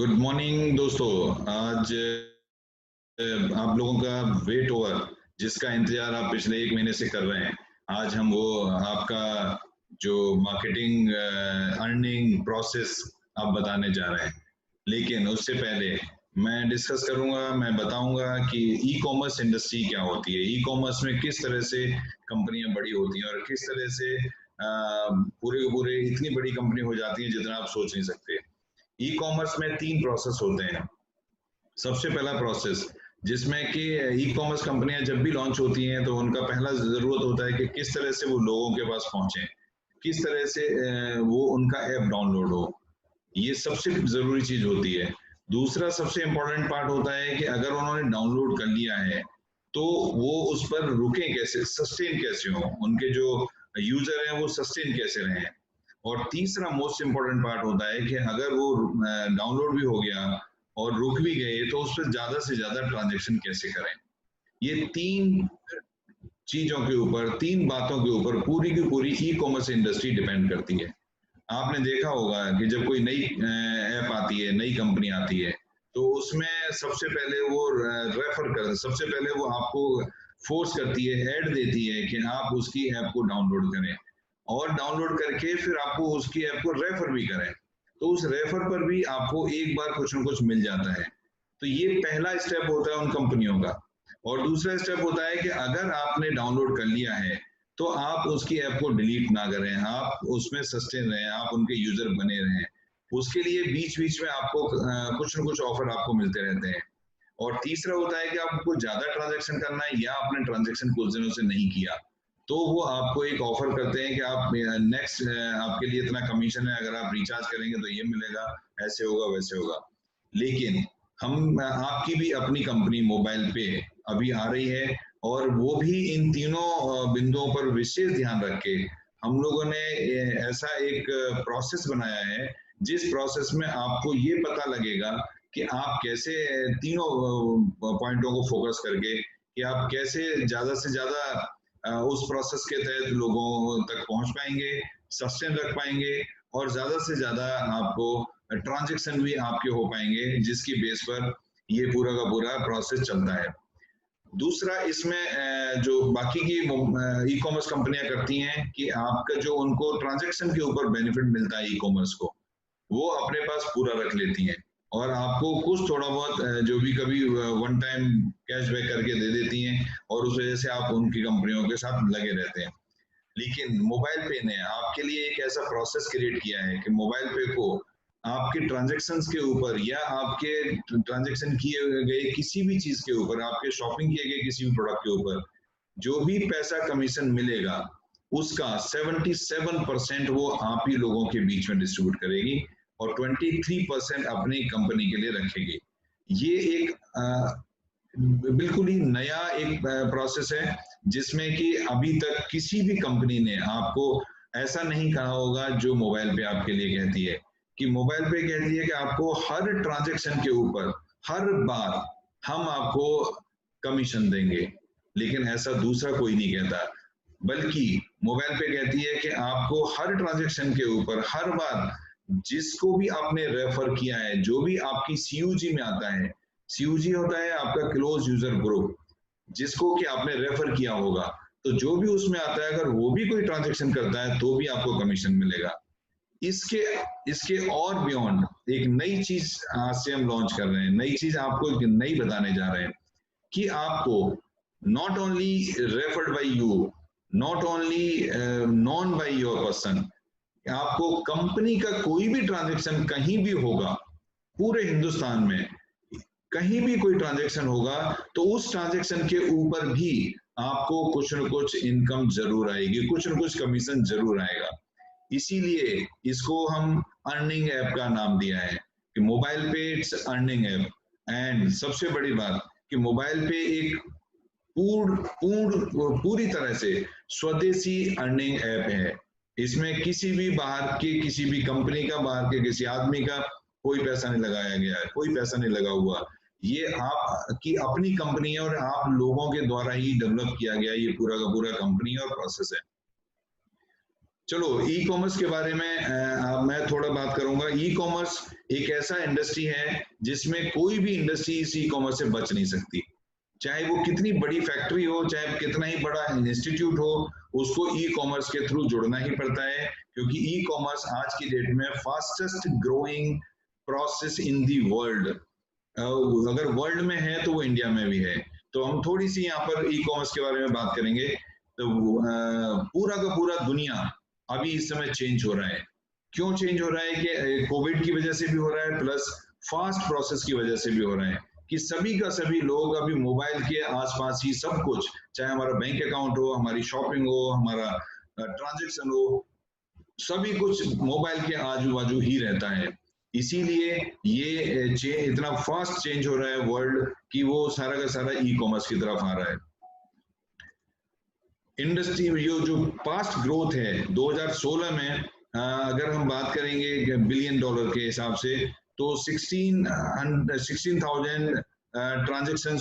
Good morning दोस्तों। आज आप लोगों का वेट ओवर जिसका इंतजार आप पिछले 1 महीने से कर रहे हैं, आज हम वो आपका जो मार्केटिंग अर्निंग प्रोसेस आप बताने जा रहे हैं। लेकिन उससे पहले मैं डिस्कस करूंगा, मैं बताऊंगा कि ई कॉमर्स इंडस्ट्री क्या होती है, ई कॉमर्स में किस तरह से कंपनियां बड़ी होती हैं और किस तरह से पूरे पूरे इतनी बड़ी कंपनी हो जाती है जितना आप सोच नहीं सकते। ई कॉमर्स में 3 प्रोसेस होते हैं। सबसे पहला प्रोसेस जिसमें कि ई कॉमर्स कंपनियां जब भी लॉन्च होती हैं तो उनका पहला जरूरत होता है कि किस तरह से वो लोगों के पास पहुंचे, किस तरह से वो उनका ऐप डाउनलोड हो। ये सबसे जरूरी चीज होती है। दूसरा सबसे इम्पोर्टेंट पार्ट होता है कि अगर उन्होंने डाउनलोड कर लिया है तो वो उस पर रुके कैसे, सस्टेन कैसे हो, उनके जो यूजर हैं वो सस्टेन कैसे रहें। और तीसरा मोस्ट इम्पोर्टेंट पार्ट होता है कि अगर वो डाउनलोड भी हो गया और रुक भी गए तो उस पर ज्यादा से ज्यादा ट्रांजेक्शन कैसे करें। ये 3 चीजों के ऊपर, 3 बातों के ऊपर पूरी की पूरी ई कॉमर्स इंडस्ट्री डिपेंड करती है। आपने देखा होगा कि जब कोई नई ऐप आती है, नई कंपनी आती है, तो उसमें सबसे पहले वो सबसे पहले वो आपको फोर्स करती है, ऐड देती है कि आप उसकी ऐप को डाउनलोड करें और डाउनलोड करके फिर आपको उसकी ऐप को रेफर भी करें। तो उस रेफर पर भी आपको एक बार कुछ ना कुछ मिल जाता है। तो ये पहला स्टेप होता है उन कंपनियों का। और दूसरा स्टेप होता है कि अगर आपने डाउनलोड कर लिया है तो आप उसकी ऐप को डिलीट ना करें, आप उसमें सस्टेन रहें, आप उनके यूजर बने रहें। उसके लिए बीच बीच में आपको कुछ ना कुछ ऑफर आपको मिलते रहते हैं। और तीसरा होता है कि आपको ज्यादा ट्रांजेक्शन करना है या आपने ट्रांजेक्शन कुछ दिनों से नहीं किया, तो वो आपको एक ऑफर करते हैं कि आप नेक्स्ट आपके लिए इतना कमीशन है, अगर आप रिचार्ज करेंगे तो ये मिलेगा, ऐसे होगा वैसे होगा। लेकिन हम आपकी भी अपनी कंपनी मोबाइल पे अभी आ रही है और वो भी इन तीनों बिंदुओं पर विशेष ध्यान रख के हम लोगों ने ऐसा एक प्रोसेस बनाया है जिस प्रोसेस में आपको ये पता लगेगा कि आप कैसे तीनों पॉइंटों को फोकस करके कि आप कैसे ज्यादा से ज्यादा उस प्रोसेस के तहत लोगों तक पहुंच पाएंगे, सस्टेन रख पाएंगे और ज्यादा से ज्यादा आपको ट्रांजेक्शन भी आपके हो पाएंगे, जिसकी बेस पर ये पूरा का पूरा प्रोसेस चलता है। दूसरा इसमें जो बाकी की ई कॉमर्स कंपनियां करती हैं कि आपका जो उनको ट्रांजेक्शन के ऊपर बेनिफिट मिलता है ई कॉमर्स को, वो अपने पास पूरा रख लेती हैं और आपको कुछ थोड़ा बहुत जो भी कभी वन टाइम कैशबैक करके दे देती हैं और उस वजह से आप उनकी कंपनियों के साथ लगे रहते हैं। लेकिन मोबाइल पे ने आपके लिए एक ऐसा प्रोसेस क्रिएट किया है कि मोबाइल पे को आपके ट्रांजैक्शंस के ऊपर या आपके ट्रांजैक्शन किए गए किसी भी चीज के ऊपर, आपके शॉपिंग किए गए किसी भी प्रोडक्ट के ऊपर जो भी पैसा कमीशन मिलेगा उसका 77% वो आप ही लोगों के बीच में डिस्ट्रीब्यूट करेगी और 23% अपनी कंपनी के लिए रखेगी। ये एक बिल्कुल ही नया एक प्रोसेस है जिसमें कि अभी तक किसी भी कंपनी ने आपको ऐसा नहीं कहा होगा जो मोबाइल पे आपके लिए कहती है। कि मोबाइल पे कहती है कि आपको हर ट्रांजैक्शन के ऊपर हर बार हम आपको कमीशन देंगे, लेकिन ऐसा दूसरा कोई नहीं कहता। बल्कि मोबाइल पे कहती है कि आपको हर ट्रांजैक्शन के ऊपर हर बार जिसको भी आपने रेफर किया है, जो भी आपकी सीयूजी में आता है, सीयूजी होता है आपका क्लोज यूजर ग्रुप, जिसको कि आपने रेफर किया होगा, तो जो भी उसमें आता है अगर वो भी कोई ट्रांजैक्शन करता है तो भी आपको कमीशन मिलेगा। इसके इसके और बियॉन्ड एक नई चीज आज से हम लॉन्च कर रहे हैं, नई चीज आपको एक नई बताने जा रहे हैं कि आपको not only referred by you, not only known by your person, आपको कंपनी का कोई भी ट्रांजैक्शन कहीं भी होगा पूरे हिंदुस्तान में, कहीं भी कोई ट्रांजैक्शन होगा तो उस ट्रांजैक्शन के ऊपर भी आपको कुछ न कुछ इनकम जरूर आएगी, कुछ न कुछ कमीशन जरूर आएगा। इसीलिए इसको हम अर्निंग ऐप का नाम दिया है कि मोबाइल पे इट्स अर्निंग ऐप। एंड सबसे बड़ी बात कि मोबाइल पे एक पूरी तरह से स्वदेशी अर्निंग ऐप है। इसमें किसी भी बाहर के किसी भी कंपनी का, बाहर के किसी आदमी का कोई पैसा नहीं लगाया गया है, कोई पैसा नहीं लगा हुआ। ये आपकी अपनी कंपनी है और आप लोगों के द्वारा ही डेवलप किया गया ये पूरा का पूरा कंपनी और प्रोसेस है। चलो ई कॉमर्स के बारे में मैं थोड़ा बात करूंगा। ई कॉमर्स एक ऐसा इंडस्ट्री है जिसमें कोई भी इंडस्ट्री इस ई कॉमर्स से बच नहीं सकती। चाहे वो कितनी बड़ी फैक्ट्री हो, चाहे कितना ही बड़ा इंस्टीट्यूट हो, उसको ई कॉमर्स के थ्रू जुड़ना ही पड़ता है, क्योंकि ई कॉमर्स आज की डेट में fastest growing process in the world. अगर वर्ल्ड में है तो वो इंडिया में भी है। तो हम थोड़ी सी यहाँ पर ई कॉमर्स के बारे में बात करेंगे। तो पूरा का पूरा दुनिया अभी इस समय चेंज हो रहा है। क्यों चेंज हो रहा है? कि कोविड की वजह से भी हो रहा है, प्लस फास्ट प्रोसेस की वजह से भी हो रहा है, कि सभी का सभी लोग अभी मोबाइल के आसपास ही सब कुछ, चाहे हमारा बैंक अकाउंट हो, हमारी शॉपिंग हो, हमारा ट्रांजैक्शन हो, सभी कुछ मोबाइल के आजू बाजू ही रहता है। इसीलिए ये इतना फास्ट चेंज हो रहा है वर्ल्ड कि वो सारा का सारा ई कॉमर्स की तरफ आ रहा है। इंडस्ट्री जो पास्ट ग्रोथ है 2016 में, अगर हम बात करेंगे बिलियन डॉलर के हिसाब से, तो 16,000 ट्रांजेक्शन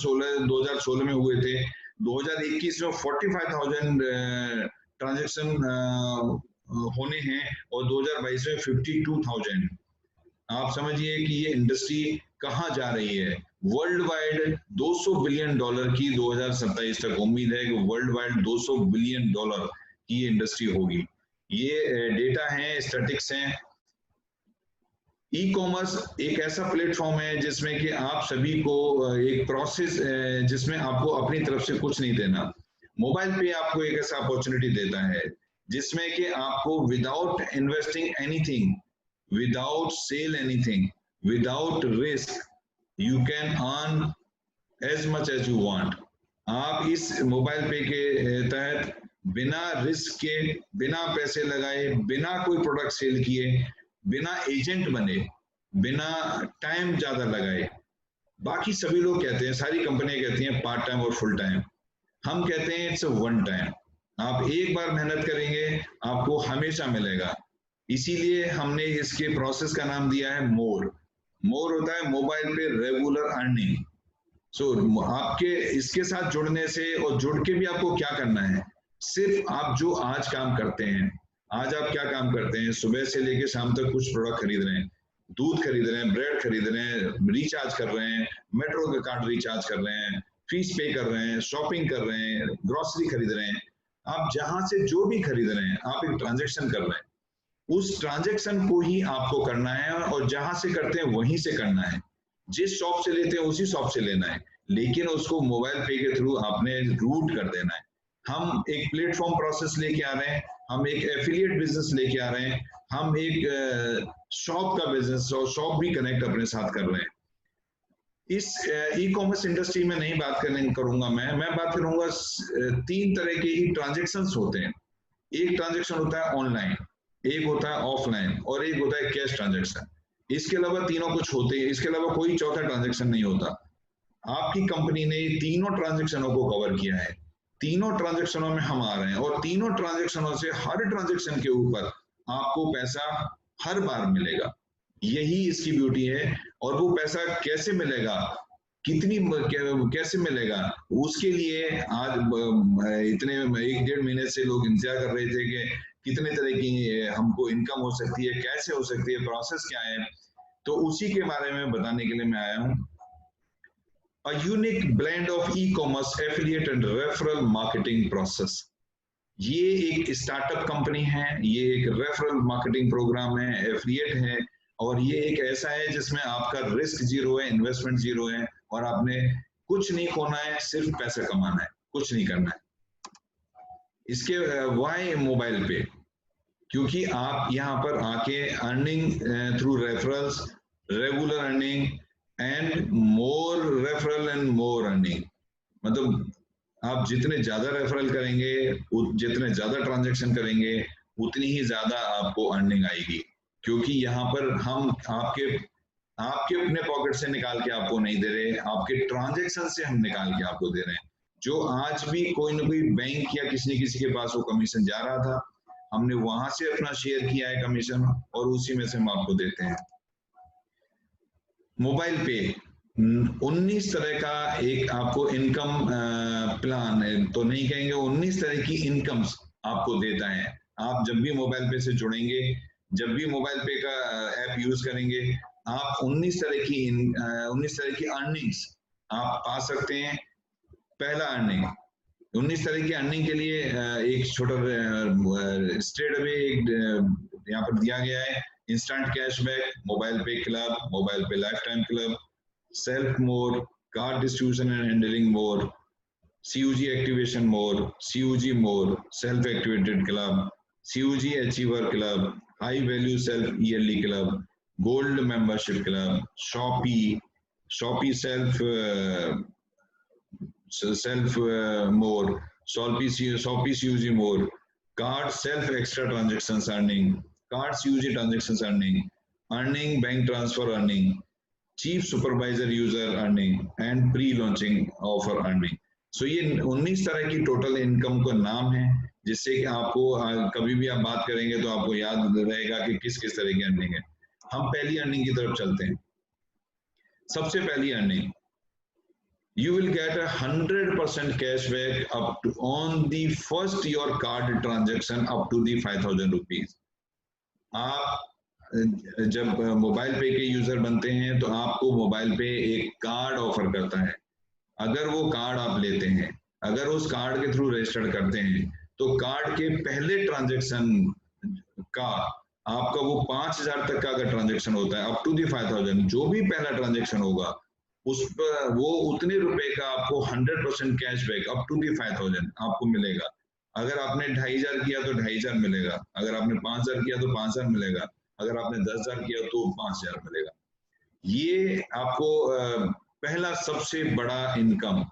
2016 में हुए थे। 2021 में 45,000 ट्रांजेक्शन होने हैं, और 2022 में 52,000। आप समझिए कि ये इंडस्ट्री कहाँ जा रही है। वर्ल्ड वाइड 200 बिलियन डॉलर की 2027 तक उम्मीद है कि वर्ल्ड वाइड 200 बिलियन डॉलर की ये इंडस्ट्री होगी। ये डेटा है, स्टैटिक्स हैं। ई कॉमर्स एक ऐसा प्लेटफॉर्म है जिसमें कि आप सभी को एक प्रोसेस, जिसमें आपको अपनी तरफ से कुछ नहीं देना। मोबाइल पे आपको एक ऐसा अपॉर्चुनिटी देता है जिसमें कि आपको without investing anything, without sell anything, without risk, you can earn as much as you want। आप इस मोबाइल पे के तहत बिना रिस्क के, बिना पैसे लगाए, बिना कोई प्रोडक्ट सेल किए, बिना एजेंट बने, बिना टाइम ज्यादा लगाए। बाकी सभी लोग कहते हैं, सारी कंपनियां कहती हैं पार्ट टाइम और फुल टाइम। हम कहते हैं इट्स वन टाइम। आप एक बार मेहनत करेंगे, आपको हमेशा मिलेगा। इसीलिए हमने इसके प्रोसेस का नाम दिया है मोर। मोर होता है मोबाइल पे रेगुलर अर्निंग। सो आपके इसके साथ जुड़ने से, और जुड़ के भी आपको क्या करना है, सिर्फ आप जो आज काम करते हैं, आज आप क्या काम करते हैं, सुबह से लेकर शाम तक कुछ प्रोडक्ट खरीद रहे हैं, दूध खरीद रहे हैं, ब्रेड खरीद रहे हैं, रिचार्ज कर रहे हैं, मेट्रो का कार्ड रिचार्ज कर रहे हैं, फीस पे कर रहे हैं, शॉपिंग कर रहे हैं, ग्रोसरी खरीद रहे हैं। आप जहां से जो भी खरीद रहे हैं, आप एक ट्रांजेक्शन कर रहे हैं। उस ट्रांजेक्शन को ही आपको करना है, और जहां से करते हैं वहीं से करना है। जिस शॉप से लेते हैं उसी शॉप से लेना है, लेकिन उसको मोबाइल पे के थ्रू आपने रूट कर देना है। हम एक प्लेटफॉर्म प्रोसेस लेके आ रहे हैं, हम एक एफिलिएट बिजनेस लेके आ रहे हैं, हम एक शॉप का बिजनेस और शॉप भी कनेक्ट अपने साथ कर रहे हैं। इस ई कॉमर्स इंडस्ट्री में नहीं बात करूंगा मैं बात करूंगा 3 तरह के ही ट्रांजेक्शन्स होते हैं। एक ट्रांजेक्शन होता है ऑनलाइन, एक होता है ऑफलाइन, और एक होता है कैश ट्रांजेक्शन। इसके अलावा तीनों कुछ होते हैं, इसके अलावा कोई चौथा ट्रांजेक्शन नहीं होता। आपकी कंपनी ने तीनों ट्रांजेक्शनों को कवर किया है, तीनों ट्रांजेक्शनों में हम आ रहे हैं, और तीनों ट्रांजेक्शनों से हर ट्रांजेक्शन के ऊपर आपको पैसा हर बार मिलेगा। यही इसकी ब्यूटी है। और वो पैसा कैसे मिलेगा, कितनी कैसे मिलेगा, उसके लिए आज इतने 1-1.5 महीने से लोग इंतजार कर रहे थे कि कितने तरह की हमको इनकम हो सकती है, कैसे हो सकती है, प्रोसेस क्या है। तो उसी के बारे में बताने के लिए मैं आया हूं। A unique blend of e-commerce, affiliate and referral marketing process। ये एक स्टार्टअप कंपनी है, ये एक रेफरल मार्केटिंग प्रोग्राम है, एफिलिएट है, और ये एक ऐसा है जिसमें आपका रिस्क जीरो है, इन्वेस्टमेंट जीरो है, और आपने कुछ नहीं खोना है, सिर्फ पैसा कमाना है, कुछ नहीं करना है। इसके वाई मोबाइल पे, क्योंकि आप यहाँ पर आके earning through referrals, regular earning and more referral and more earning, मतलब आप जितने ज्यादा रेफरल करेंगे, जितने ज्यादा ट्रांजैक्शन करेंगे, उतनी ही ज्यादा आपको अर्निंग आएगी। क्योंकि यहाँ पर हम आपके अपने पॉकेट से निकाल के आपको नहीं दे रहे, आपके ट्रांजैक्शन से हम निकाल के आपको दे रहे हैं। जो आज भी कोई ना कोई बैंक या किसी न किसी के पास वो कमीशन जा रहा था, हमने वहां से अपना शेयर किया है कमीशन, और उसी में से हम आपको देते हैं। मोबाइल पे 19 तरह का एक आपको इनकम प्लान है, तो नहीं कहेंगे, 19 तरह की इनकम्स आपको देता है। आप जब भी मोबाइल पे से जुड़ेंगे, जब भी मोबाइल पे का ऐप यूज करेंगे, आप 19 तरह की अर्निंग्स आप पा सकते हैं। पहला अर्निंग, 19 तरह की अर्निंग के लिए एक छोटा स्ट्रेट अवे एक यहाँ पर दिया गया है। इंस्टेंट कैशबैक, मोबाइल पे क्लब, मोबाइल पे life time club, self more, card distribution and handling more, CUG activation more, CUG more, self-activated club, CUG achiever club, high value self yearly club, gold membership club, Shopee self more, Shopee CUG more, card self extra transactions earning, card CUG transactions earning bank transfer earning, chief supervisor user earning and pre launching offer earning. So ये 19 तरह की total income का नाम है, जिससे कि आपको कभी भी आप बात करेंगे तो आपको याद रहेगा कि किस किस तरह की अर्निंग है। हम पहली अर्निंग की तरफ चलते हैं। सबसे पहली earning, you will get 100% cashback up to on the first your card transaction up to the 5,000 rupees। आप जब मोबाइल पे के यूजर बनते हैं तो आपको मोबाइल पे एक कार्ड ऑफर करता है। अगर वो कार्ड आप लेते हैं, अगर उस कार्ड के थ्रू रजिस्टर्ड करते हैं, तो कार्ड के पहले ट्रांजैक्शन का आपका वो 5,000 तक का अगर ट्रांजैक्शन होता है, अप टू दी 5,000, जो भी पहला ट्रांजैक्शन होगा उस पर वो उतने रुपए का आपको 100% कैशबैक अप टू दी 5,000 आपको मिलेगा। अगर आपने 2,500 किया तो 2,500 मिलेगा, अगर आपने 5,000 किया तो 5,000 मिलेगा, अगर आपने 10,000 किया तो 5,000 मिलेगा। ये आपको पहला सबसे बड़ा इनकम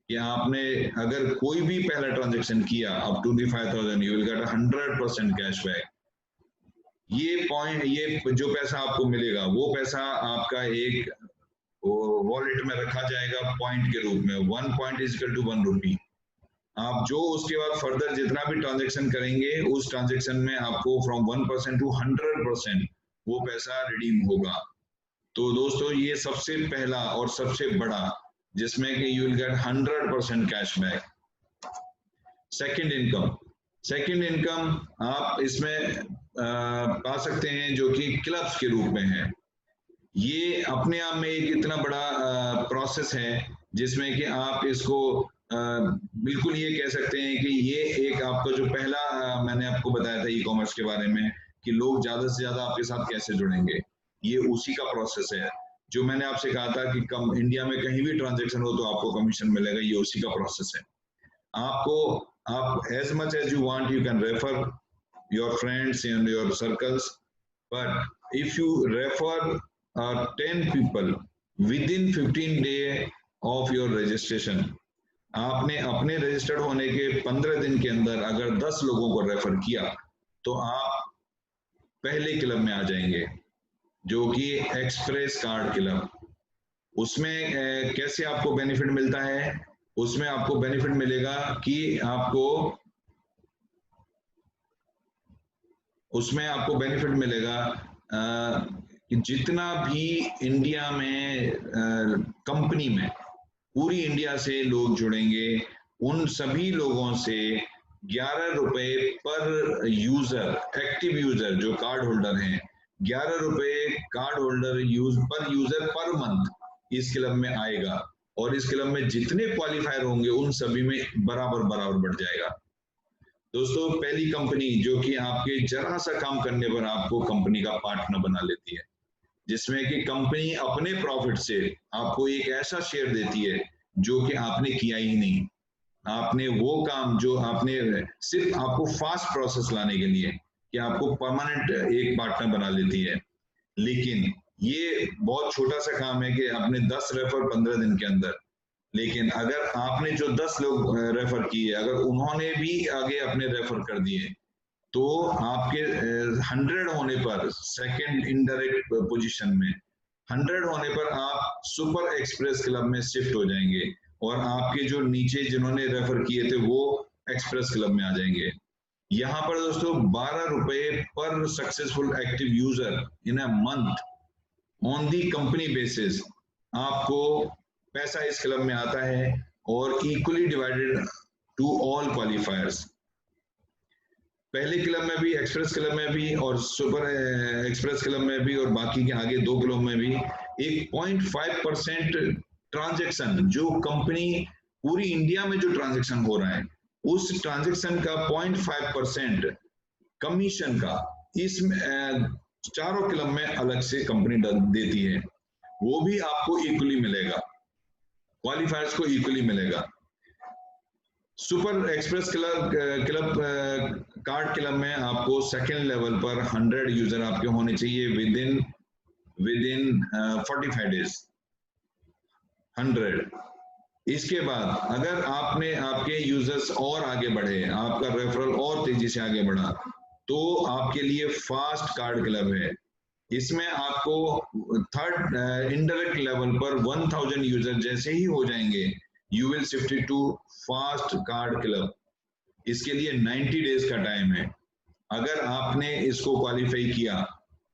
कि आपने अगर कोई भी पहला ट्रांजैक्शन किया up to the 5,000 you will get 100% cashback. ये पॉइंट, ये जो पैसा आपको मिलेगा वो पैसा आपका एक वॉलेट में रखा जाएगा पॉइंट के रूप में। 1 पॉइंट इज इक्वल टू 1 रुपी। आप जो उसके बाद फर्दर जितना भी ट्रांजैक्शन करेंगे उस ट्रांजैक्शन में आपको फ्रॉम 1% टू 100% वो पैसा रिडीम होगा। तो दोस्तों ये सबसे पहला और सबसे बड़ा, जिसमें कि you will get 100% cashback. Second income आप इसमें पा सकते हैं जो कि क्लब्स के रूप में है। ये अपने आप में एक इतना बड़ा प्रोसेस है जिसमें कि आप इसको बिल्कुल ये कह सकते हैं कि ये एक आपका जो पहला मैंने आपको बताया था ई कॉमर्स के बारे में कि लोग ज्यादा से ज्यादा आपके साथ कैसे जुड़ेंगे, ये उसी का प्रोसेस है। जो मैंने आपसे कहा था कि कम इंडिया में कहीं भी ट्रांजैक्शन हो तो आपको कमीशन मिलेगा, ये उसी का प्रोसेस है। आपको आप as much as you want you can refer your friends and your circles, but if you refer 10 people within 15 day of your registration, आपने अपने रजिस्टर्ड होने के 15 दिन के अंदर अगर 10 लोगों को रेफर किया तो आप पहले क्लब में आ जाएंगे, जो कि एक्सप्रेस कार्ड क्लब। उसमें कैसे आपको बेनिफिट मिलता है? उसमें आपको बेनिफिट मिलेगा कि उसमें आपको बेनिफिट मिलेगा कि जितना भी इंडिया में कंपनी में पूरी इंडिया से लोग जुड़ेंगे, उन सभी लोगों से 11 रुपए पर यूजर, एक्टिव यूजर जो कार्ड होल्डर हैं, 11 रुपए कार्ड होल्डर पर यूजर पर मंथ इस क्लब में आएगा। और इस क्लब में जितने क्वालिफायर होंगे उन सभी में बराबर बढ़ जाएगा। दोस्तों पहली कंपनी जो कि आपके जरा सा काम करने पर आपको कंपनी का पार्टनर बना लेती है, जिसमें कि कंपनी अपने प्रॉफिट से आपको एक ऐसा शेयर देती है जो कि आपने किया ही नहीं। आपने वो काम जो आपने सिर्फ आपको फास्ट प्रोसेस लाने के लिए कि आपको परमानेंट एक पार्टनर बना लेती है, लेकिन ये बहुत छोटा सा काम है कि आपने 10 रेफर 15 दिन के अंदर। लेकिन अगर आपने जो 10 लोग रेफर किए, अगर उन्होंने भी आगे अपने रेफर कर दिए, तो आपके 100 होने पर सेकंड इनडायरेक्ट पोजीशन में 100 होने पर आप सुपर एक्सप्रेस क्लब में शिफ्ट हो जाएंगे और आपके जो नीचे जिन्होंने रेफर किए थे वो एक्सप्रेस क्लब में आ जाएंगे। यहाँ पर दोस्तों 12 रुपए पर successful active user in a month on the company basis आपको पैसा इस क्लब में आता है, और equally divided to all qualifiers. 12 रुपए पर successful active user in a month on the company basis आपको पैसा इस क्लब में आता है और equally divided to all qualifiers. पहले क्लब में भी, एक्सप्रेस क्लब में भी और सुपर एक्सप्रेस क्लब में भी और बाकी के आगे 2 क्लब में भी एक 0.5% ट्रांजैक्शन, जो कंपनी पूरी इंडिया में जो ट्रांजैक्शन हो रहा है उस ट्रांजैक्शन का 0.5% कमीशन का इसमें चारों क्लब में अलग से कंपनी देती है, वो भी आपको इक्वली मिलेगा, क्वालिफायर्स को इक्वली मिलेगा। Super express club card club में आपको सेकेंड लेवल पर 100 यूजर आपके होने चाहिए विद इन 45 डेज 100। इसके बाद अगर आपके यूजर्स और आगे बढ़े, आपका रेफरल और तेजी से आगे बढ़ा, तो आपके लिए फास्ट कार्ड क्लब है। इसमें आपको थर्ड इनडायरेक्ट लेवल पर 1000 यूजर जैसे ही हो जाएंगे, you will shift to fast card club. इसके लिए 90 डेज का टाइम है। अगर आपने इसको क्वालिफाई किया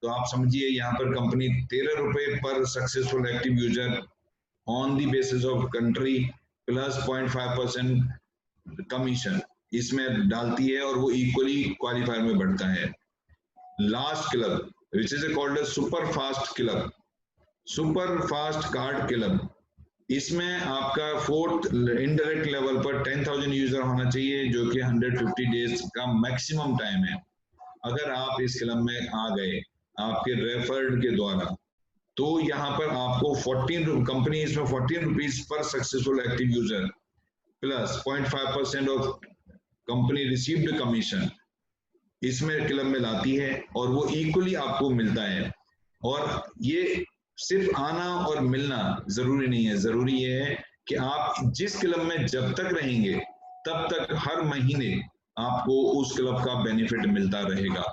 तो आप समझिए यहाँ पर कंपनी 13 रुपए पर successful active user on the basis of country plus 0.5% commission इसमें डालती है और वो इक्वली क्वालिफायर में बढ़ता है। Last club which is called a super fast club, super fast card club, इसमें आपका फोर्थ इनडायरेक्ट लेवल पर 10,000 यूजर होना चाहिए, जो कि 150 डेज का मैक्सिमम टाइम है। अगर आप इस क्लब में आ गए आपके रेफर्ड के द्वारा, तो यहाँ पर आपको 14 कंपनी इसमें 14 rupees per successful active user plus 0.5% of company received commission इसमें क्लब में लाती है और वो इक्वली आपको मिलता है। और ये सिर्फ आना और मिलना जरूरी नहीं है, जरूरी ये है कि आप जिस क्लब में जब तक रहेंगे तब तक हर महीने आपको उस क्लब का बेनिफिट मिलता रहेगा।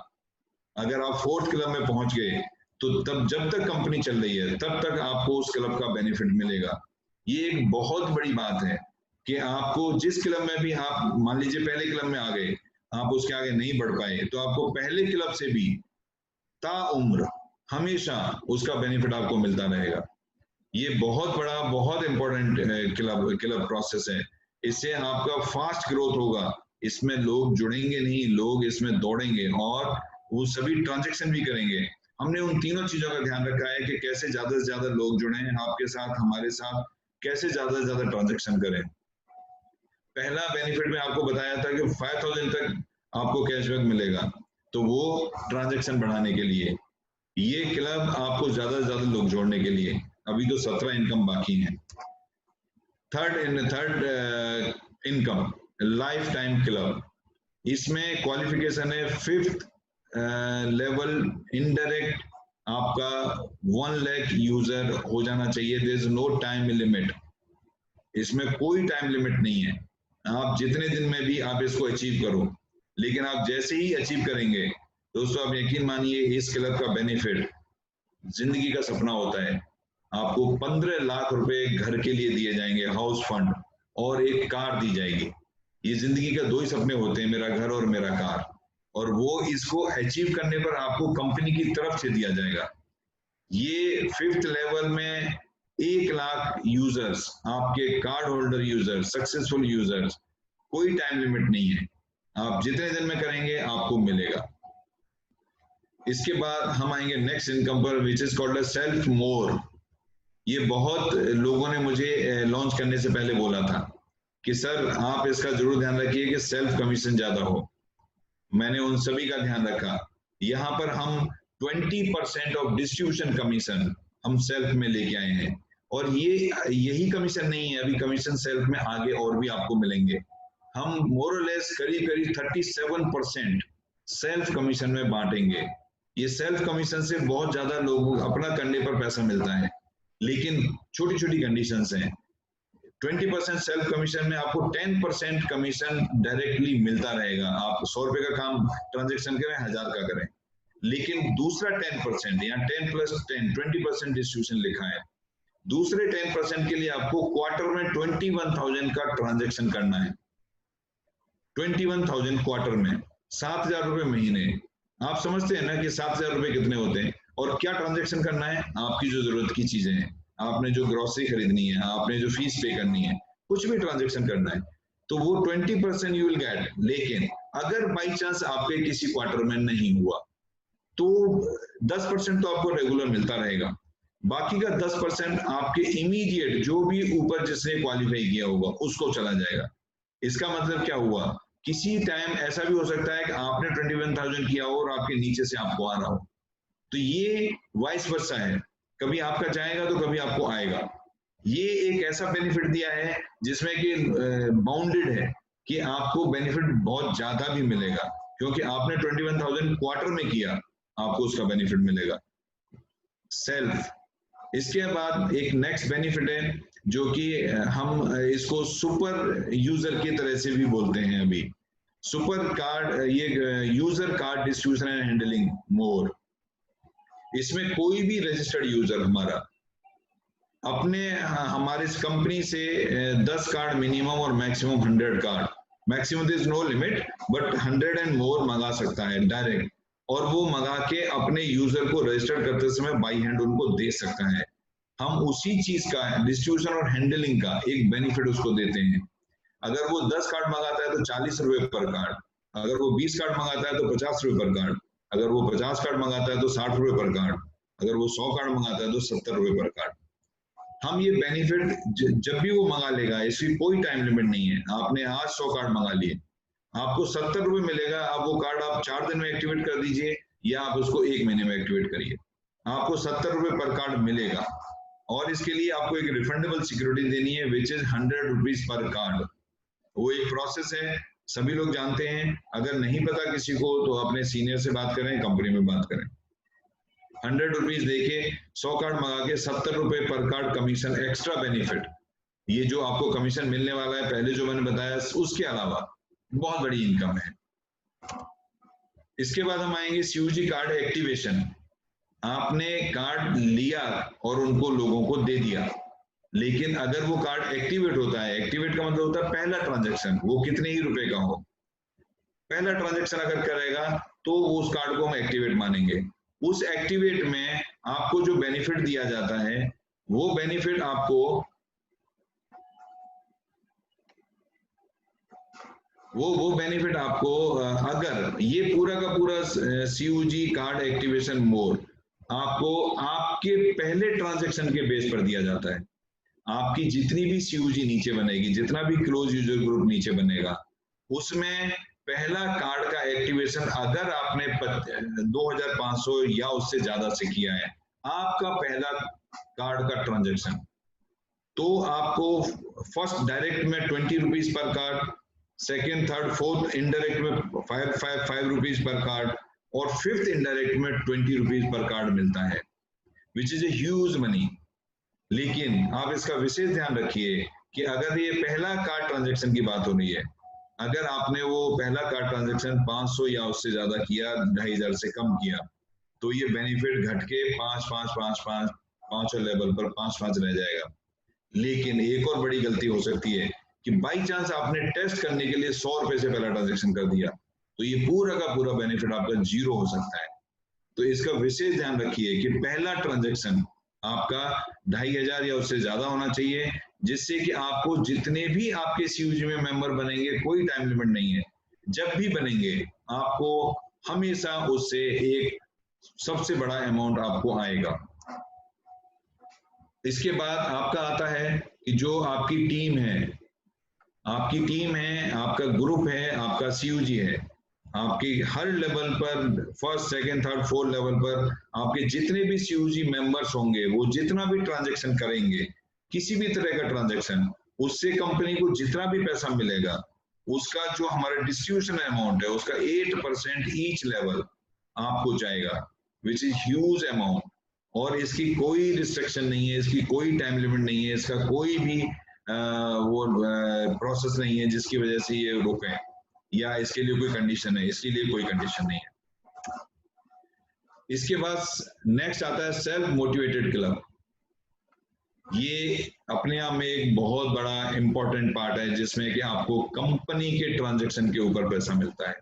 अगर आप फोर्थ क्लब में पहुंच गए तो तब जब तक कंपनी चल रही है तब तक आपको उस क्लब का बेनिफिट मिलेगा। ये एक बहुत बड़ी बात है कि आपको जिस क्लब में भी आप मान लीजिए पहले क्लब में आ गए, आप उसके आगे नहीं बढ़ पाए, तो आपको पहले क्लब से भी ताउम्र हमेशा उसका बेनिफिट आपको मिलता रहेगा। ये बहुत बड़ा, बहुत इंपॉर्टेंट क्लब प्रोसेस है। इससे आपका फास्ट ग्रोथ होगा, इसमें लोग जुड़ेंगे नहीं, लोग इसमें दौड़ेंगे और वो सभी ट्रांजेक्शन भी करेंगे। हमने उन तीनों चीजों का ध्यान रखा है कि कैसे ज्यादा से ज्यादा लोग जुड़े आपके साथ, हमारे साथ, कैसे ज्यादा से ज्यादा ट्रांजेक्शन करें। पहला बेनिफिट में आपको बताया था कि 5000 तक आपको कैशबैक मिलेगा, तो वो ट्रांजेक्शन बढ़ाने के लिए, ये क्लब आपको ज्यादा से ज्यादा लोग जोड़ने के लिए। अभी तो 17 इनकम बाकी हैं। Third income life time club, इसमें क्वालिफिकेशन है 5th लेवल इनडायरेक्ट आपका 1 लाख यूजर हो जाना चाहिए। There is no time limit, इसमें कोई टाइम लिमिट नहीं है, आप जितने दिन में भी आप इसको अचीव करो। लेकिन आप जैसे ही अचीव करेंगे दोस्तों, आप यकीन मानिए इस क्लब का बेनिफिट जिंदगी का सपना होता है। आपको 15 लाख रुपए घर के लिए दिए जाएंगे, हाउस फंड, और एक कार दी जाएगी। ये जिंदगी का 2 ही सपने होते हैं, मेरा घर और मेरा कार, और वो इसको अचीव करने पर आपको कंपनी की तरफ से दिया जाएगा। ये 5th लेवल में 1 लाख यूजर्स, आपके card holder users, successful users, कोई टाइम लिमिट नहीं है, आप जितने दिन में करेंगे आपको मिलेगा। इसके बाद हम आएंगे नेक्स्ट इनकम पर, विच इज कॉल्ड सेल्फ मोर। ये बहुत लोगों ने मुझे लॉन्च करने से पहले बोला था कि सर आप इसका जरूर ध्यान रखिए कि सेल्फ कमीशन ज्यादा हो। मैंने उन सभी का ध्यान रखा। यहाँ पर हम 20% ऑफ डिस्ट्रीब्यूशन कमीशन हम सेल्फ में लेके आए हैं, और यही कमीशन नहीं है, अभी कमीशन सेल्फ में आगे और भी आपको मिलेंगे। हम मोर और लेस करीब करीब 37% सेल्फ कमीशन में बांटेंगे। ये सेल्फ कमीशन से बहुत ज्यादा लोग अपना करने पर पैसा मिलता है, लेकिन छोटी छोटी कंडीशंस हैं। 20% सेल्फ कमीशन में आपको 10% कमीशन डायरेक्टली मिलता रहेगा। आप 100 रुपए का काम ट्रांजेक्शन करें, 1000 का करें, लेकिन दूसरा 10%, यहाँ 10 + 10 20% डिस्ट्रीब्यूशन लिखा है। दूसरे 10% के लिए आपको क्वार्टर में 21,000 का ट्रांजेक्शन करना है। 21,000 क्वार्टर में, 7,000 रुपए महीने। आप समझते हैं ना कि 7,000 रुपए कितने होते हैं, और क्या ट्रांजेक्शन करना है, आपकी जो जरूरत की चीजें हैं, आपने जो ग्रोसरी खरीदनी है, आपने जो फीस पे करनी है, कुछ भी ट्रांजेक्शन करना है, तो वो 20% यू विल गेट। लेकिन अगर बाई चांस आपके किसी क्वार्टर में नहीं हुआ तो 10% तो आपको रेगुलर मिलता रहेगा, बाकी का 10% आपके इमीडिएट जो भी ऊपर जिसने क्वालिफाई किया होगा उसको चला जाएगा। इसका मतलब क्या हुआ, किसी टाइम ऐसा भी हो सकता है कि आपने 21,000 किया हो और आपके नीचे से आपको आ रहा हो, तो ये वाइस वर्सा है, कभी आपका जाएगा तो कभी आपको आएगा। ये एक ऐसा बेनिफिट दिया है जिसमें कि बाउंडेड है कि आपको बेनिफिट बहुत ज्यादा भी मिलेगा, क्योंकि आपने 21,000 क्वार्टर में किया, आपको उसका बेनिफिट मिलेगा। सेल्फ, इसके बाद एक नेक्स्ट बेनिफिट है जो कि हम इसको सुपर यूजर की तरह से भी बोलते हैं अभी, सुपर कार्ड, ये user card distribution and handling more. इसमें कोई भी रजिस्टर्ड यूजर हमारा अपने हमारे इस कंपनी से 10 कार्ड मिनिमम और maximum 100 card, maximum is no limit but 100 and more मंगा सकता है डायरेक्ट, और वो मंगा के अपने यूजर को रजिस्टर करते समय बाई हैंड उनको दे सकता है। हम उसी चीज का डिस्ट्रीब्यूशन और हैंडलिंग का एक बेनिफिट उसको देते हैं। अगर वो 10 कार्ड मंगाता है तो 40 रुपए पर कार्ड, अगर वो 20 कार्ड मंगाता है तो 50 रुपए पर कार्ड, अगर वो 50 कार्ड मंगाता है तो 60 रुपए पर कार्ड, अगर वो 100 कार्ड मंगाता है तो 70 रुपए पर कार्ड। हम ये बेनिफिट जब भी वो मंगा लेगा, इसकी कोई टाइम लिमिट नहीं है। आपने आज 100 कार्ड मंगा लिए, आपको 70 रुपए मिलेगा। अब वो कार्ड आप 4 दिन में एक्टिवेट कर दीजिए या आप उसको 1 महीने में एक्टिवेट करिए, आपको 70 रुपए पर कार्ड मिलेगा। और इसके लिए आपको एक रिफंडेबल सिक्योरिटी देनी है which is 100 rupees per card. वो एक प्रोसेस है, सभी लोग जानते हैं। अगर नहीं पता किसी को तो अपने सीनियर से बात करें, कंपनी में बात करें। 100 रुपीज देके 100 कार्ड मंगा के 70 रुपए पर कार्ड कमीशन एक्स्ट्रा बेनिफिट, ये जो आपको कमीशन मिलने वाला है पहले जो मैंने बताया उसके अलावा बहुत बड़ी इनकम है। इसके बाद हम आएंगे सीयूजी कार्ड एक्टिवेशन। आपने कार्ड लिया और उनको लोगों को दे दिया, लेकिन अगर वो कार्ड एक्टिवेट होता है, एक्टिवेट का मतलब होता है पहला ट्रांजैक्शन, वो कितने ही रुपए का हो, पहला ट्रांजैक्शन अगर करेगा तो उस कार्ड को हम एक्टिवेट मानेंगे। उस एक्टिवेट में आपको जो बेनिफिट दिया जाता है वो बेनिफिट आपको वो बेनिफिट आपको अगर ये पूरा का पूरा सीयूजी कार्ड एक्टिवेशन मोड आपको आपके पहले ट्रांजैक्शन के बेस पर दिया जाता है। आपकी जितनी भी सीयूजी नीचे बनेगी, जितना भी क्लोज यूजर ग्रुप नीचे बनेगा, उसमें पहला कार्ड का एक्टिवेशन अगर आपने 2500 या उससे ज्यादा से किया है, आपका पहला कार्ड का ट्रांजैक्शन, तो आपको फर्स्ट डायरेक्ट में 20 rupees per card, second third fourth indirect में 5 रुपीज पर कार्ड, और फिफ्थ इनडायरेक्ट में 20 रुपीज पर कार्ड मिलता है, which is a huge money. लेकिन आप इसका विशेष ध्यान रखिए कि अगर ये पहला कार्ड ट्रांजैक्शन की बात हो रही है, अगर आपने वो पहला कार्ड ट्रांजैक्शन 500 या उससे ज्यादा किया, 2500 से कम किया, तो ये बेनिफिट घट के 5 लेवल पर 5 रह जाएगा। लेकिन एक और बड़ी गलती हो सकती है कि बाई चांस आपने टेस्ट करने के लिए 100 रुपए से पहला ट्रांजैक्शन कर दिया, तो ये पूरा का पूरा बेनिफिट आपका 0 हो सकता है। तो इसका विशेष ध्यान रखिए कि पहला ट्रांजैक्शन आपका 2500 या उससे ज्यादा होना चाहिए, जिससे कि आपको जितने भी आपके सीयूजी में मेंबर बनेंगे, कोई टाइम लिमिट नहीं है, जब भी बनेंगे आपको हमेशा उससे एक सबसे बड़ा अमाउंट आपको आएगा। इसके बाद आपका आता है कि जो आपकी टीम है, आपका ग्रुप है, आपका सीयूजी है, आपके हर लेवल पर first second third fourth level पर आपके जितने भी सीयूजी मेंबर्स होंगे, वो जितना भी ट्रांजैक्शन करेंगे, किसी भी तरह का ट्रांजैक्शन, उससे कंपनी को जितना भी पैसा मिलेगा, उसका जो हमारा डिस्ट्रीब्यूशन अमाउंट है उसका 8% ईच लेवल आपको जाएगा, विच इज ह्यूज अमाउंट। और इसकी कोई रिस्ट्रिक्शन नहीं है, इसकी कोई टाइम लिमिट नहीं है, इसका कोई भी वो प्रोसेस नहीं है जिसकी वजह से ये रुके, या इसके लिए कोई कंडीशन है, इसके लिए कोई कंडीशन नहीं है। इसके बाद नेक्स्ट आता है सेल्फ मोटिवेटेड क्लब। ये अपने आप में एक बहुत बड़ा इंपॉर्टेंट पार्ट है, जिसमें कि आपको कंपनी के ट्रांजैक्शन के ऊपर पैसा मिलता है,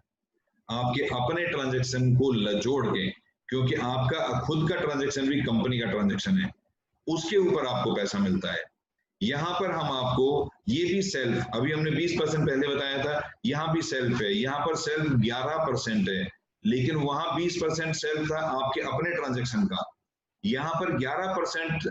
आपके अपने ट्रांजैक्शन को जोड़ के, क्योंकि आपका खुद का ट्रांजैक्शन भी कंपनी का ट्रांजैक्शन है, उसके ऊपर आपको पैसा मिलता है। यहाँ पर हम आपको ये भी सेल्फ, अभी हमने 20% पहले बताया था, यहाँ भी सेल्फ है, यहाँ पर सेल्फ 11% है, लेकिन वहां 20% सेल्फ था आपके अपने ट्रांजेक्शन का, यहाँ पर 11%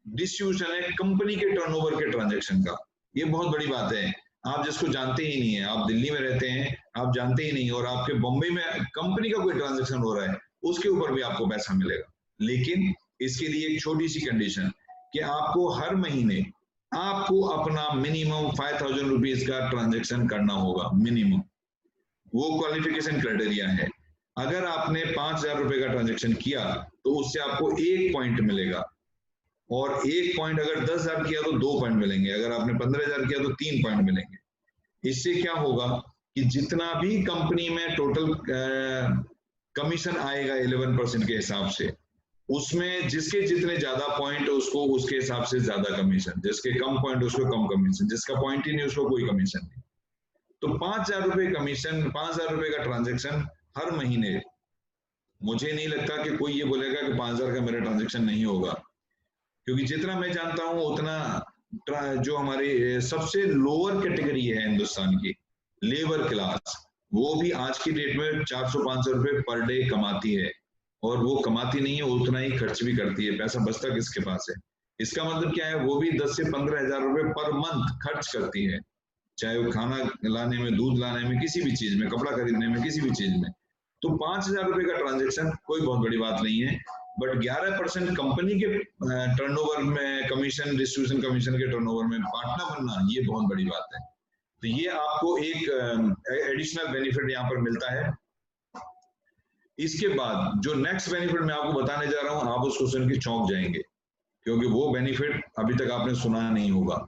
डिस्ट्रीब्यूशन है कंपनी के टर्नओवर के ट्रांजेक्शन का। ये बहुत बड़ी बात है, आप जिसको जानते ही नहीं है, आप दिल्ली में रहते हैं, आप जानते ही नहीं, और आपके बॉम्बे में कंपनी का कोई ट्रांजेक्शन हो रहा है, उसके ऊपर भी आपको पैसा मिलेगा। लेकिन इसके लिए एक छोटी सी कंडीशन कि आपको हर महीने आपको अपना मिनिमम 5000 रुपीज का ट्रांजेक्शन करना होगा, मिनिमम। वो क्वालिफिकेशन क्राइटेरिया है। अगर आपने 5000 रुपए का ट्रांजेक्शन किया तो उससे आपको 1 पॉइंट मिलेगा, और 1 पॉइंट अगर 10,000 किया तो 2 पॉइंट मिलेंगे, अगर आपने 15,000 किया तो 3 पॉइंट मिलेंगे। इससे क्या होगा कि जितना भी कंपनी में टोटल कमीशन आएगा 11% के हिसाब से, उसमें जिसके जितने ज्यादा पॉइंट उसको उसके हिसाब से ज्यादा कमीशन, जिसके कम पॉइंट उसको कम कमीशन, जिसका पॉइंट ही नहीं उसको कोई कमीशन नहीं। तो 5,000 रुपए कमीशन, 5,000 रुपए का ट्रांजेक्शन हर महीने, मुझे नहीं लगता कि कोई ये बोलेगा कि 5,000 का मेरा ट्रांजेक्शन नहीं होगा, क्योंकि जितना मैं जानता हूं उतना जो हमारी सबसे लोअर कैटेगरी है हिंदुस्तान की, लेबर क्लास, वो भी आज की डेट में 400-500 रुपए पर डे कमाती है, और वो कमाती नहीं है, उतना ही खर्च भी करती है, पैसा बचता किसके पास है। इसका मतलब क्या है, वो भी 10 से 15,000 रुपए पर मंथ खर्च करती है, चाहे वो खाना लाने में, दूध लाने में, किसी भी चीज में, कपड़ा खरीदने में, किसी भी चीज में। तो 5,000 रुपए का ट्रांजेक्शन कोई बहुत बड़ी बात नहीं है, बट 11% कंपनी के टर्नओवर में कमीशन, डिस्ट्रीब्यूशन कमीशन के टर्नओवर में पार्टनर बनना, ये बहुत बड़ी बात है। तो ये आपको एक एडिशनल बेनिफिट यहाँ पर मिलता है। इसके बाद जो नेक्स्ट बेनिफिट मैं आपको बताने जा रहा हूं, आप उसको सुन के चौंक जाएंगे, क्योंकि वो बेनिफिट अभी तक आपने सुना नहीं होगा।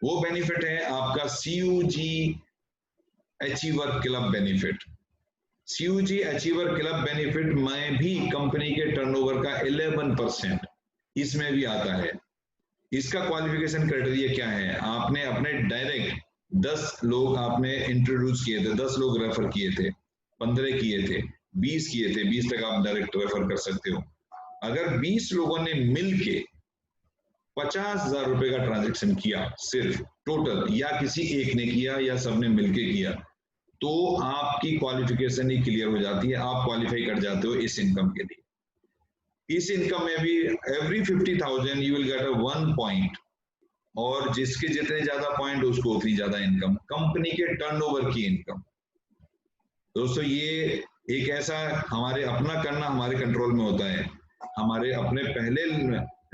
वो बेनिफिट है आपका CUG achiever club benefit. CUG achiever club benefit में भी कंपनी के टर्नओवर का 11% इसमें भी आता है। इसका क्वालिफिकेशन क्राइटेरिया क्या है, आपने अपने डायरेक्ट 10 लोग आपने इंट्रोड्यूस किए थे, 10 लोग रेफर किए थे, 15 किए थे, 20 किए थे, 20 तक आप डायरेक्ट रेफर कर सकते हो। अगर 20 लोगों ने मिलके 50,000 रुपए का ट्रांजेक्शन किया सिर्फ टोटल, या किसी एक ने किया या सबने मिलके किया, तो आपकी क्वालिफिकेशन ही क्लियर हो जाती है, आप क्वालिफाई कर जाते हो इस इनकम के लिए। इस इनकम में भी every 50,000 you will get a 1 point, और जिसके जितने ज्यादा पॉइंट उसको उतनी ज्यादा इनकम, कंपनी के टर्नओवर की इनकम। दोस्तों ये एक ऐसा हमारे अपना करना हमारे कंट्रोल में होता है, हमारे अपने पहले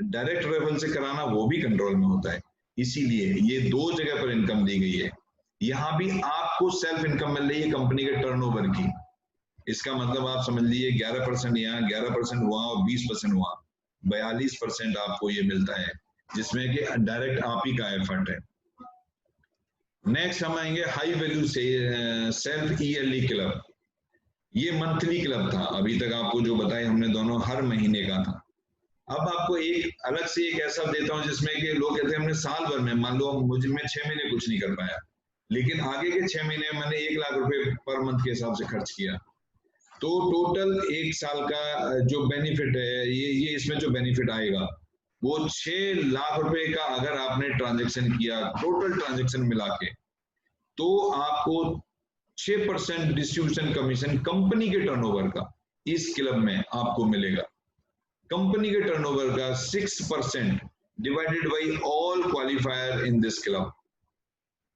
डायरेक्ट रेफरल से कराना वो भी कंट्रोल में होता है, इसीलिए ये 2 जगह पर इनकम दी गई है। यहाँ भी आपको सेल्फ इनकम मिल रही है कंपनी के टर्नओवर की। इसका मतलब आप समझ लीजिए 11% यहाँ, 11% वहां और 20% वहां, 42% आपको ये मिलता है, जिसमें कि डायरेक्ट आप ही का एफर्ट है। नेक्स्ट हम आएंगे हाई वैल्यू से सेल्फ ईयरली क्लब। ये मंथली क्लब था, अभी तक आपको जो बताया हमने दोनों हर महीने का था। अब आपको एक अलग से एक ऐसा देता हूं जिसमें कि लोग कहते हैं हमने साल भर में, मान लो मुझे मैं 6 महीने कुछ नहीं कर पाया, लेकिन आगे के 6 महीने मैंने 1 लाख रुपए पर मंथ के हिसाब से खर्च किया, तो टोटल 1 साल का जो बेनिफिट है, ये इसमें जो बेनिफिट आएगा वो 6 लाख रुपए का अगर आपने ट्रांजेक्शन किया, टोटल ट्रांजेक्शन मिला के, तो आपको 6% डिस्ट्रीब्यूशन कमीशन कंपनी के टर्नओवर का इस क्लब में आपको मिलेगा। कंपनी के टर्नओवर का 6% divided by all qualifier in this club.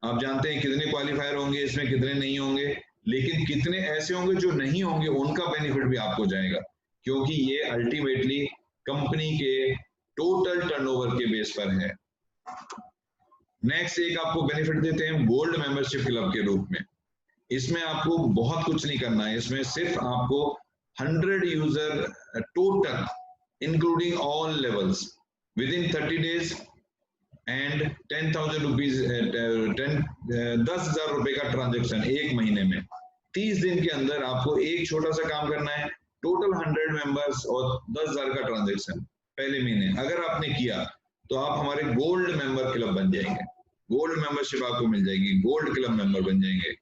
आप जानते हैं कितने क्वालिफायर होंगे इसमें, कितने नहीं होंगे, लेकिन कितने ऐसे होंगे जो नहीं होंगे, उनका बेनिफिट भी आपको जाएगा, क्योंकि ये अल्टीमेटली कंपनी के टोटल टर्नओवर के बेस पर है। नेक्स्ट एक आपको बेनिफिट देते हैं गोल्ड मेंबरशिप क्लब के रूप में। इसमें आपको बहुत कुछ नहीं करना है, इसमें सिर्फ आपको 100 user total including all levels with in 30 days and 10,000 rupees, 10,000 रुपए का ट्रांजेक्शन एक महीने में, 30 दिन के अंदर आपको एक छोटा सा काम करना है, टोटल 100 मेंबर्स और 10,000 का ट्रांजेक्शन पहले महीने अगर आपने किया तो आप हमारे गोल्ड मेंबर क्लब बन जाएंगे, गोल्ड मेंबरशिप आपको मिल जाएगी, गोल्ड क्लब मेंबर बन जाएंगे।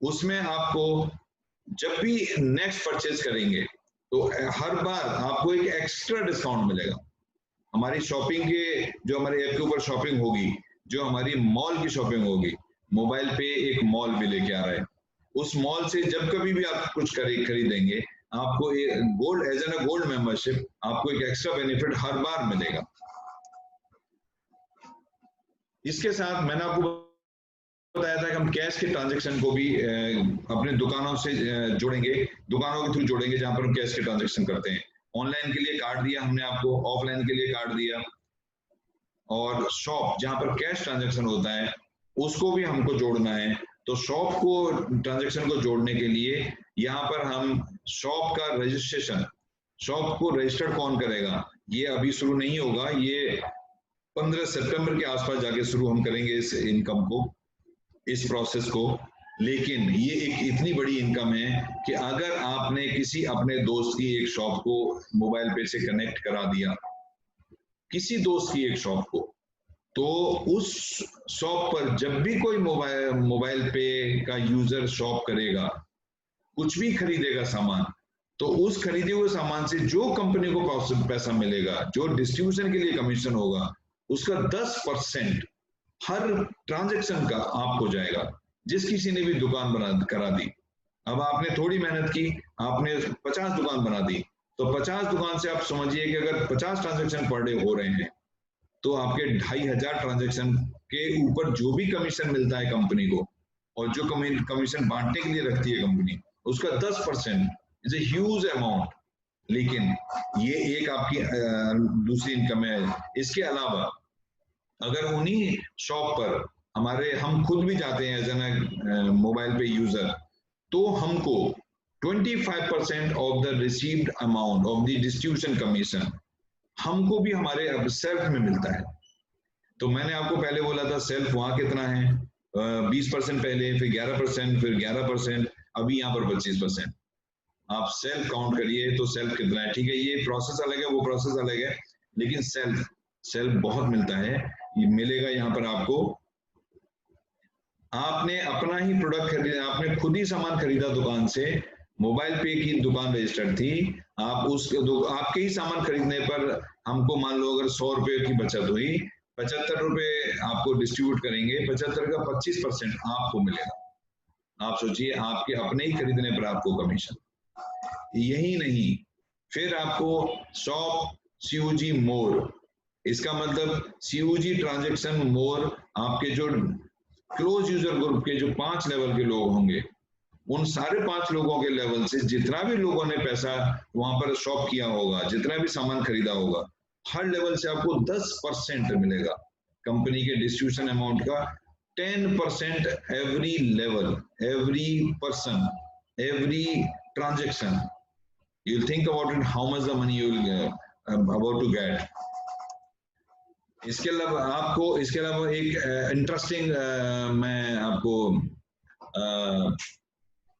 उसमें आपको जब भी नेक्स्ट परचेज करेंगे तो हर बार आपको एक एक्स्ट्रा डिस्काउंट मिलेगा, हमारी शॉपिंग के जो हमारे ऐप के ऊपर शॉपिंग होगी, जो हमारी मॉल की शॉपिंग होगी, मोबाइल पे एक मॉल भी लेके आ रहा है। उस मॉल से जब कभी भी आप कुछ खरीदेंगे, आपको gold as an gold membership आपको एक एक्स्ट्रा बेनिफिट हर बार मिलेगा। इसके साथ मैंने आपको बताया था कि हम कैश के ट्रांजैक्शन को भी अपने दुकानों से जोड़ेंगे, दुकानों के थ्रू जोड़ेंगे जहां पर हम कैश के ट्रांजैक्शन करते हैं। ऑनलाइन के लिए कार्ड दिया हमने आपको, ऑफलाइन के लिए कार्ड दिया, और शॉप जहां पर कैश ट्रांजैक्शन होता है उसको भी हमको जोड़ना है। तो शॉप को ट्रांजैक्शन को जोड़ने के लिए यहाँ पर हम शॉप का रजिस्ट्रेशन, शॉप को रजिस्टर्ड कौन करेगा, ये अभी शुरू नहीं होगा, ये 15 सितंबर के आसपास जाके शुरू हम करेंगे इस इनकम को, इस प्रोसेस को। लेकिन ये एक इतनी बड़ी इनकम है कि अगर आपने किसी अपने दोस्त की एक शॉप को मोबाइल पे से कनेक्ट करा दिया, किसी दोस्त की एक शॉप को, तो उस शॉप पर जब भी कोई मोबाइल पे का यूजर शॉप करेगा, कुछ भी खरीदेगा सामान, तो उस खरीदे हुए सामान से जो कंपनी को पैसा मिलेगा, जो डिस्ट्रीब्यूशन के लिए कमीशन होगा, उसका 10% हर ट्रांजैक्शन का आपको जाएगा। जिस किसी ने भी दुकान करा दी, अब आपने थोड़ी मेहनत की, आपने 50 दुकान बना दी, तो 50 दुकान से आप समझिए कि अगर 50 ट्रांजैक्शन पर डे हो रहे हैं, तो आपके 2500 ट्रांजैक्शन के ऊपर जो भी कमीशन मिलता है कंपनी को, और जो कमीशन बांटने के लिए रखती है कंपनी, उसका 10% इज ए ह्यूज अमाउंट। लेकिन ये एक आपकी दूसरी इनकम है। इसके अलावा अगर उन्हीं शॉप पर हम खुद भी जाते हैं एज एन मोबाइल पे यूजर, तो हमको 25% of the received amount of the distribution commission हमको भी हमारे सेल्फ में मिलता है। तो मैंने आपको पहले बोला था सेल्फ वहां कितना है, 20% पहले, फिर 11%, फिर 11%, अभी यहाँ पर 25%। आप सेल्फ काउंट करिए तो सेल्फ कितना है। ठीक है, ये प्रोसेस अलग है, वो प्रोसेस अलग है, लेकिन सेल्फ बहुत मिलता है। ये मिलेगा यहाँ पर आपको, आपने अपना ही प्रोडक्ट खरीदा, आपने खुद ही सामान खरीदा दुकान से, मोबाइल पे की दुकान रजिस्टर्ड थी, आप आपके ही सामान खरीदने पर हमको मान लो अगर 100 रुपए की बचत हुई, 75 रुपए आपको डिस्ट्रीब्यूट करेंगे, 75 का 25% आपको मिलेगा। आप सोचिए, आपके अपने ही खरीदने पर आपको कमीशन। यही नहीं, फिर आपको शॉप COG मोर, इसका मतलब COG ट्रांजैक्शन मोर, आपके जो क्लोज यूजर ग्रुप के जो 5 लेवल के लोग होंगे, उन सारे 5 लोगों के लेवल से जितना भी लोगों ने पैसा वहां पर शॉप किया होगा, जितना भी सामान खरीदा होगा, हर लेवल से आपको 10% मिलेगा कंपनी के डिस्ट्रीब्यूशन अमाउंट का। 10% every level, every person, every transaction. You will think about it, how much the money you will about to get. इसके अलावा एक इंटरेस्टिंग मैं आपको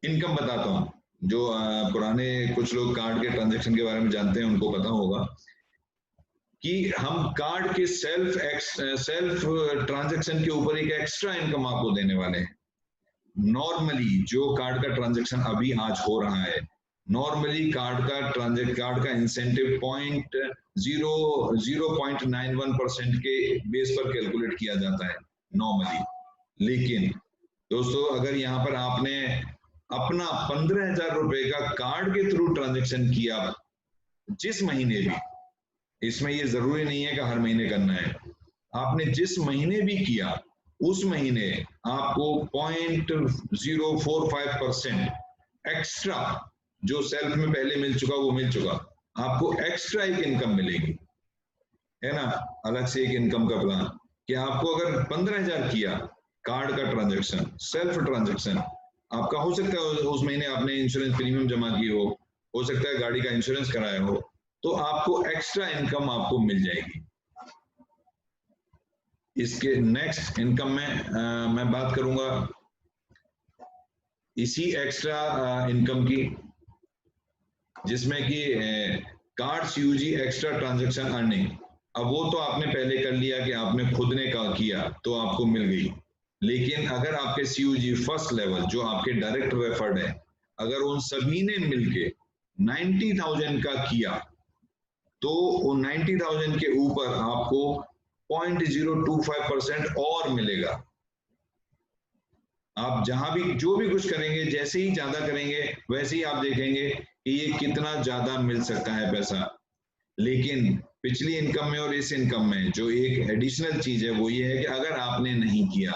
इनकम बताता हूँ, जो पुराने कुछ लोग कार्ड के ट्रांजैक्शन के बारे में जानते हैं उनको पता होगा कि हम कार्ड के सेल्फ ट्रांजैक्शन के ऊपर एक एक्स्ट्रा इनकम आपको देने वाले हैं। नॉर्मली जो कार्ड का ट्रांजैक्शन अभी आज हो रहा है, नॉर्मली कार्ड का इंसेंटिव 0.91% के बेस पर कैलकुलेट किया जाता है नॉर्मली। लेकिन दोस्तों, अगर यहाँ पर आपने अपना 15,000 रुपए का कार्ड के थ्रू ट्रांजैक्शन किया जिस महीने भी, इसमें ये जरूरी नहीं है कि हर महीने करना है, आपने जिस महीने भी किया उस महीने आपको 0.045% एक्स्ट्रा, जो सेल्फ में पहले मिल चुका वो मिल चुका, आपको एक्स्ट्रा एक इनकम मिलेगी, है ना, अलग से एक इनकम का प्लान। कि आपको अगर 15,000 किया कार्ड का ट्रांजैक्शन, सेल्फ ट्रांजैक्शन, आपका हो सकता है उस महीने आपने इंश्योरेंस प्रीमियम जमा की हो सकता है गाड़ी का इंश्योरेंस कराया हो, तो आपको एक्स्ट्रा इनकम आपको मिल जाएगी। इसके नेक्स्ट इनकम में मैं बात करूंगा इसी एक्स्ट्रा इनकम की, जिसमें कि card COG extra transaction earning. अब वो तो आपने पहले कर लिया कि आपने खुद ने किया तो आपको मिल गई, लेकिन अगर आपके COG फर्स्ट लेवल जो आपके डायरेक्ट रेफर्ड है, अगर उन सभी ने मिलके 90,000 का किया तो 90,000 के ऊपर आपको 0.025% और मिलेगा। आप जहां भी जो भी कुछ करेंगे, जैसे ही ज्यादा करेंगे वैसे ही आप देखेंगे कि ये कितना ज्यादा मिल सकता है पैसा। लेकिन पिछली इनकम में और इस इनकम में जो एक एडिशनल चीज है वो ये है कि अगर आपने नहीं किया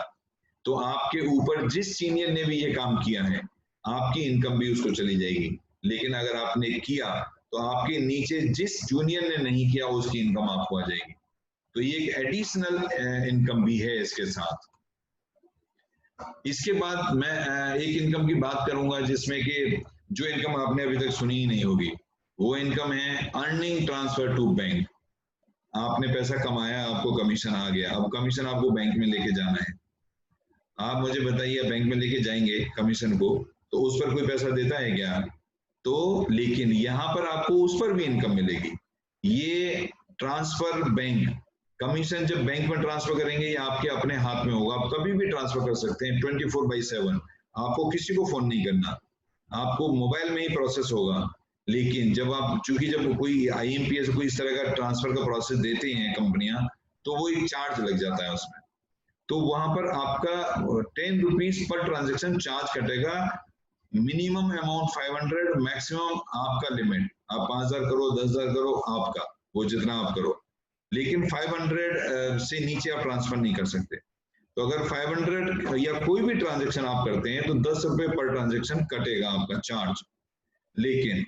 तो आपके ऊपर जिस सीनियर ने भी ये काम किया है आपकी इनकम भी उसको चली जाएगी। लेकिन अगर आपने किया तो आपके नीचे जिस जूनियर ने नहीं किया उसकी इनकम आपको आ जाएगी। तो ये एक एडिशनल इनकम भी है इसके साथ। इसके बाद मैं एक इनकम की बात करूंगा जिसमें कि जो इनकम आपने अभी तक सुनी ही नहीं होगी, वो इनकम है अर्निंग ट्रांसफर टू बैंक। आपने पैसा कमाया, आपको कमीशन आ गया, अब कमीशन आपको बैंक में लेके जाना है। आप मुझे बताइए, बैंक में लेके जाएंगे कमीशन को तो उस पर कोई पैसा देता है क्या? तो लेकिन यहां पर आपको उस पर भी इनकम मिलेगी। ये ट्रांसफर बैंक कमीशन जब बैंक में ट्रांसफर करेंगे ये आपके अपने हाथ में होगा, आप कभी भी ट्रांसफर कर सकते हैं 24/7। आपको किसी को फोन नहीं करना, आपको मोबाइल में ही प्रोसेस होगा। लेकिन जब आप चूंकि जब कोई IMPS कोई इस तरह का ट्रांसफर का प्रोसेस देते हैं कंपनियां, तो वो एक चार्ज लग जाता है उसमें। तो वहां पर आपका 10 रुपीज पर ट्रांजेक्शन चार्ज कटेगा। मिनिमम अमाउंट 500, मैक्सिमम आपका लिमिट, आप 5,000 करो, 10,000 करो, आपका वो जितना आप करो। लेकिन 500 से नीचे आप ट्रांसफर नहीं कर सकते। तो अगर 500 या कोई भी ट्रांजेक्शन आप करते हैं तो 10 रुपए पर ट्रांजेक्शन कटेगा आपका चार्ज। लेकिन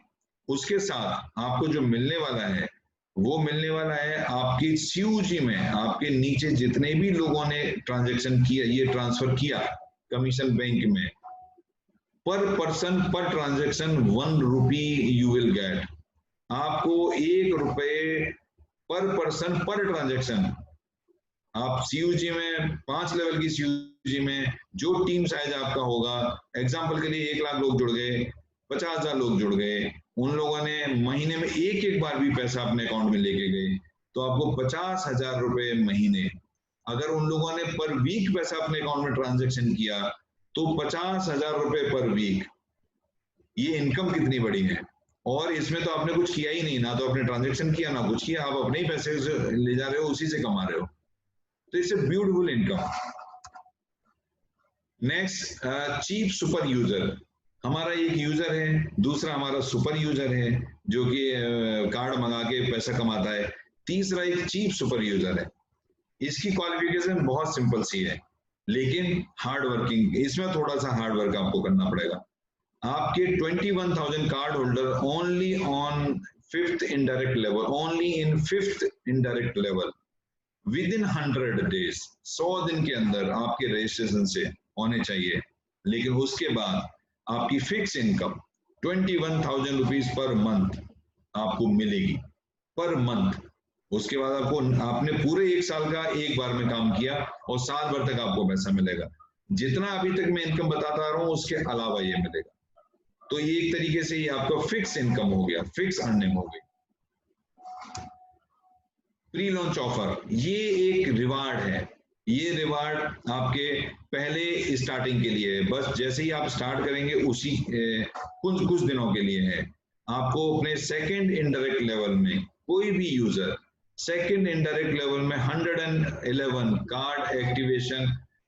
उसके साथ आपको जो मिलने वाला है वो मिलने वाला है आपकी CUG में, आपके नीचे जितने भी लोगों ने ट्रांजेक्शन किया, ये ट्रांसफर किया कमीशन बैंक में, पर person per transaction 1 rupee you will gate. आपको 1 रुपए पर पर्सन पर ट्रांजेक्शन। आप CUG में 5 लेवल की CUG में जो टीम साइज आपका होगा, एग्जांपल के लिए 1 लाख लोग जुड़ गए, 50,000 लोग जुड़ गए, उन लोगों ने महीने में एक बार भी पैसा अपने अकाउंट में लेके गए तो आपको 50,000 रुपए महीने। अगर उन लोगों ने पर वीक पैसा अपने अकाउंट में ट्रांजेक्शन किया तो 50,000 रुपए पर वीक। ये इनकम कितनी बड़ी है। और इसमें तो आपने कुछ किया ही नहीं, ना तो आपने ट्रांजेक्शन किया ना कुछ किया, आप अपने ही पैसे ले जा रहे हो, उसी से कमा रहे हो। तो it's a beautiful income. Next, cheap super user. हमारा एक यूजर है, दूसरा हमारा सुपर यूजर है जो कि कार्ड मंगा के पैसा कमाता है, तीसरा एक चीप सुपर यूजर है। इसकी क्वालिफिकेशन बहुत सिंपल सी है लेकिन हार्ड वर्किंग, इसमें थोड़ा सा हार्ड वर्क आपको करना पड़ेगा। आपके 21,000 card holder only on 5th indirect level, only in 5th indirect level within 100 days, 100 दिन के अंदर आपके रजिस्ट्रेशन से होने चाहिए। लेकिन उसके बाद आपकी fix income 21,000 rupees per month आपको मिलेगी, पर मंथ। उसके बाद आपको, आपने पूरे 1 साल का एक बार में काम किया और साल भर तक आपको पैसा मिलेगा। जितना अभी तक मैं इनकम बताता रहा हूं उसके अलावा ये मिलेगा। तो ये एक तरीके से ये आपका फिक्स इनकम हो गया, फिक्स अर्निंग हो गई। प्री लॉन्च ऑफर, ये एक रिवार्ड है। ये रिवार्ड आपके पहले स्टार्टिंग के लिए है, बस जैसे ही आप स्टार्ट करेंगे उसी कुछ दिनों के लिए है। आपको अपने सेकंड इनडायरेक्ट लेवल में कोई भी यूजर सेकंड इनडायरेक्ट लेवल में 111 कार्ड एक्टिवेशन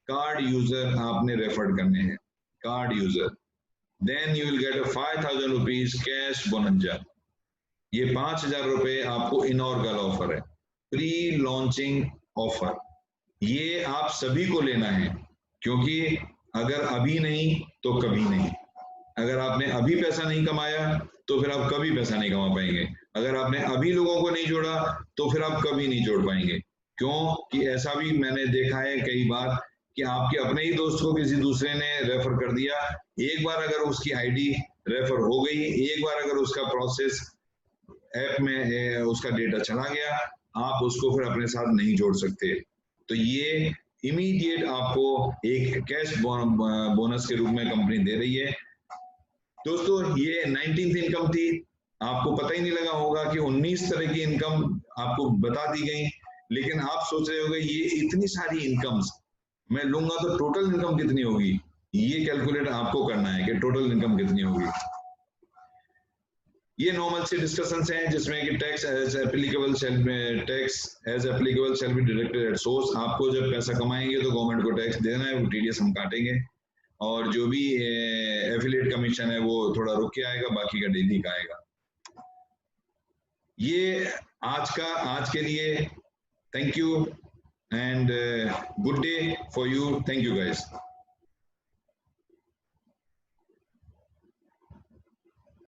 कार्ड यूजर आपने रेफर करने हैं, card user. Then you will get a 5,000 rupees cash bonanza. ये 5,000 रुपए आपको इनॉर्गल ऑफर है, प्री लॉन्चिंग ऑफर। ये आप सभी को लेना है क्योंकि अगर अभी नहीं तो कभी नहीं। अगर आपने अभी पैसा नहीं कमाया तो फिर आप कभी पैसा नहीं कमा पाएंगे। अगर आपने अभी लोगों को नहीं जोड़ा तो फिर आप कभी नहीं जोड़ पाएंगे। क्यों कि ऐसा भी मैंने देखा है कई बार कि आपके अपने ही दोस्त को किसी दूसरे ने रेफर कर दिया, एक बार अगर उसकी आईडी रेफर हो गई, एक बार अगर उसका प्रोसेस ऐप में उसका डेटा चला गया, आप उसको फिर अपने साथ नहीं जोड़ सकते। तो ये इमीडिएट आपको एक कैश बोनस के रूप में कंपनी दे रही है। दोस्तों ये 19th इनकम थी, आपको पता ही नहीं लगा होगा कि 19 तरह की इनकम आपको बता दी गई। लेकिन आप सोच रहे होंगे ये इतनी सारी इनकम्स मैं लूंगा तो टोटल इनकम कितनी होगी। ये कैलकुलेट आपको करना है कि टोटल इनकम कितनी होगी। ये नॉर्मल से डिस्कशंस हैं जिसमें कि tax as applicable shall be deducted at source. आपको जब पैसा कमाएंगे तो गवर्नमेंट को टैक्स देना है, वो टीडीएस हम काटेंगे, और जो भी एफिलिएट कमीशन है वो थोड़ा रुक के आएगा, बाकी का डेली का आएगा। ये आज के लिए thank you and good day for you. Thank you guys.